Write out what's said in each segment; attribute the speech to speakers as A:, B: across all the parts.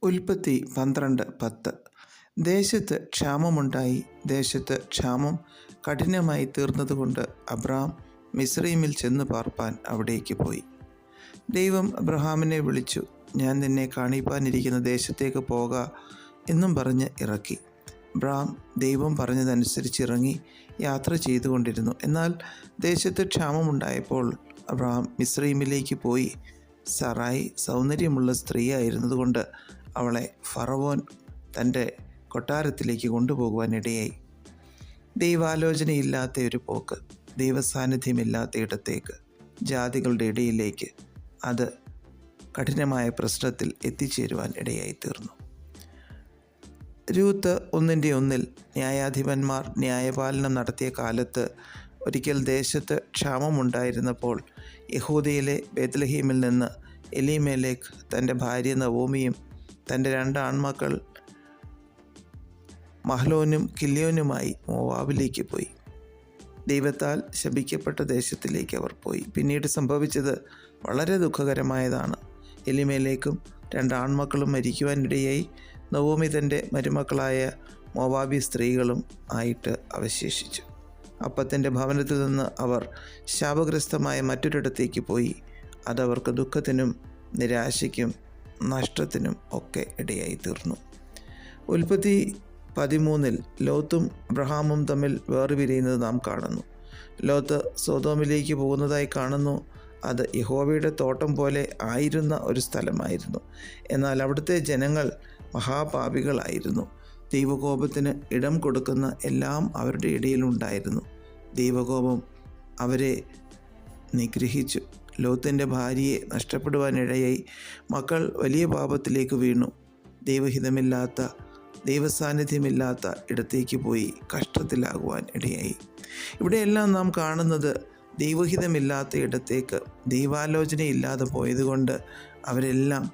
A: ഉൽപ്പത്തി 12:10. ദേശത്ത് ക്ഷാമമുണ്ടായി. ദേശത്ത് ക്ഷാമം കഠിനമായി തീർന്നതുകൊണ്ട് അബ്രാം മിസ്രയീമിൽ ചെന്ന് പാർപ്പാൻ അവിടേക്ക് പോയി. ദൈവം അബ്രഹാമിനെ വിളിച്ചു, ഞാൻ നിന്നെ കാണിപ്പാനിരിക്കുന്ന ദേശത്തേക്ക് പോക എന്നും പറഞ്ഞ് ഇറക്കി. അബ്രാം ദൈവം പറഞ്ഞതനുസരിച്ച് ഇറങ്ങി യാത്ര ചെയ്തുകൊണ്ടിരുന്നു. എന്നാൽ ദേശത്ത് ക്ഷാമമുണ്ടായപ്പോൾ അബ്രാം മിസ്രയീമിലേക്ക് പോയി. സറായി സൗന്ദര്യമുള്ള സ്ത്രീയായിരുന്നതുകൊണ്ട് അവളെ ഫറവോൻ തൻ്റെ കൊട്ടാരത്തിലേക്ക് കൊണ്ടുപോകുവാൻ ഇടയായി. ദൈവാലോചനയില്ലാത്ത ഒരു പോക്ക്, ദൈവസാന്നിധ്യമില്ലാത്ത ഇടത്തേക്ക്, ജാതികളുടെ ഇടയിലേക്ക്, അത് കഠിനമായ പ്രശ്നത്തിൽ എത്തിച്ചേരുവാൻ ഇടയായി തീർന്നു. രൂത്ത് 1:1 ന്യായാധിപന്മാർ ന്യായപാലനം നടത്തിയ കാലത്ത് ഒരിക്കൽ ദേശത്ത് ക്ഷാമമുണ്ടായിരുന്നപ്പോൾ യഹൂദയിലെ ബേത്ലഹീമിൽ നിന്ന് എലീമേലെക്ക് തൻ്റെ ഭാര്യ നവോമിയും തൻ്റെ 2 ആൺമക്കൾ മഹ്ലോനും കില്യോനുമായി മോവാബിലേക്ക് പോയി. ദൈവത്താൽ ശപിക്കപ്പെട്ട ദേശത്തിലേക്ക് അവർ പോയി. പിന്നീട് സംഭവിച്ചത് വളരെ ദുഃഖകരമായതാണ്. എലിമേലേക്കും 2 ആൺമക്കളും മരിക്കുവാനിടയായി. നവോമി തൻ്റെ മരുമക്കളായ മോവാബി സ്ത്രീകളും ആയിട്ട് അവശേഷിച്ചു. അപ്പത്തിൻ്റെ ഭവനത്തിൽ നിന്ന് അവർ ശാപഗ്രസ്തമായ മറ്റൊരിടത്തേക്ക് പോയി. അതവർക്ക് ദുഃഖത്തിനും നിരാശയ്ക്കും നഷ്ടത്തിനും ഒക്കെ ഇടയായി തീർന്നു. ഉൽപ്പത്തി 13 ലോത്തും അബ്രഹാമും തമ്മിൽ വേർപിരിയുന്നത് നാം കാണുന്നു. ലോത്ത് സൊദോമിലേക്ക് പോകുന്നതായി കാണുന്നു. അത് യഹോവയുടെ തോട്ടം പോലെ ആയിരുന്ന ഒരു സ്ഥലമായിരുന്നു. എന്നാൽ അവിടുത്തെ ജനങ്ങൾ മഹാപാപികളായിരുന്നു. ദൈവകോപത്തിന് ഇടം കൊടുക്കുന്ന എല്ലാം അവരുടെ ഇടയിലുണ്ടായിരുന്നു. ദൈവകോപം അവരെ നിഗ്രഹിച്ചു. ലോത്തിൻ്റെ ഭാര്യയെ നഷ്ടപ്പെടുവാനിടയായി. മക്കൾ വലിയ പാപത്തിലേക്ക് വീണു. ദൈവഹിതമില്ലാത്ത, ദൈവസാന്നിധ്യമില്ലാത്ത ഇടത്തേക്ക് പോയി കഷ്ടത്തിലാകുവാൻ ഇടയായി. ഇവിടെയെല്ലാം നാം കാണുന്നത് ദൈവഹിതമില്ലാത്ത ഇടത്തേക്ക് ദൈവാലോചനയില്ലാതെ പോയതുകൊണ്ട് അവരെല്ലാം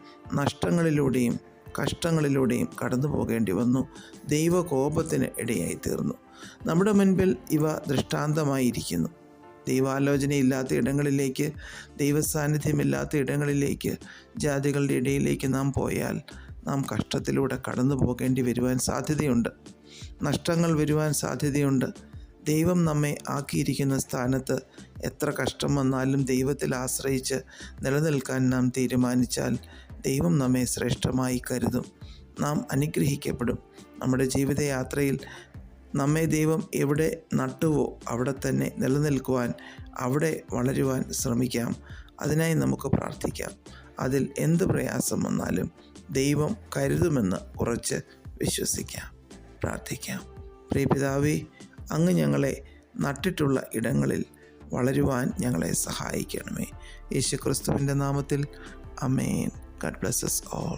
A: നഷ്ടങ്ങളിലൂടെയും കഷ്ടങ്ങളിലൂടെയും കടന്നു പോകേണ്ടി വന്നു. ദൈവകോപത്തിന് ഇടയായി തീർന്നു. നമ്മുടെ മുൻപിൽ ഇവ ദൃഷ്ടാന്തമായിരിക്കുന്നു. ദൈവാലോചനയില്ലാത്ത ഇടങ്ങളിലേക്ക്, ദൈവസാന്നിധ്യമില്ലാത്ത ഇടങ്ങളിലേക്ക്, ജാതികളുടെ ഇടയിലേക്ക് നാം പോയാൽ നാം കഷ്ടത്തിലൂടെ കടന്നു പോകേണ്ടി വരുവാൻ സാധ്യതയുണ്ട്. നഷ്ടങ്ങൾ വരുവാൻ സാധ്യതയുണ്ട്. ദൈവം നമ്മെ ആക്കിയിരിക്കുന്ന സ്ഥാനത്ത് എത്ര കഷ്ടം വന്നാലും ദൈവത്തിൽ ആശ്രയിച്ച് നിലനിൽക്കാൻ നാം തീരുമാനിച്ചാൽ ദൈവം നമ്മെ ശ്രേഷ്ഠമായി കരുതും. നാം അനുഗ്രഹിക്കപ്പെടും. നമ്മുടെ ജീവിതയാത്രയിൽ നമ്മെ ദൈവം എവിടെ നട്ടുവോ അവിടെ തന്നെ നിലനിൽക്കുവാൻ, അവിടെ വളരുവാൻ ശ്രമിക്കാം. അതിനായി നമുക്ക് പ്രാർത്ഥിക്കാം. അതിൽ എന്ത് പ്രയാസം വന്നാലും ദൈവം കരുതുമെന്ന് ഉറച്ച് വിശ്വസിക്കാം. പ്രാർത്ഥിക്കാം. പ്രിയ പിതാവേ, അങ്ങ് ഞങ്ങളെ നട്ടിട്ടുള്ള ഇടങ്ങളിൽ വളരുവാൻ ഞങ്ങളെ സഹായിക്കണമേ. യേശുക്രിസ്തുവിൻ്റെ നാമത്തിൽ ആമേൻ. God bless us all.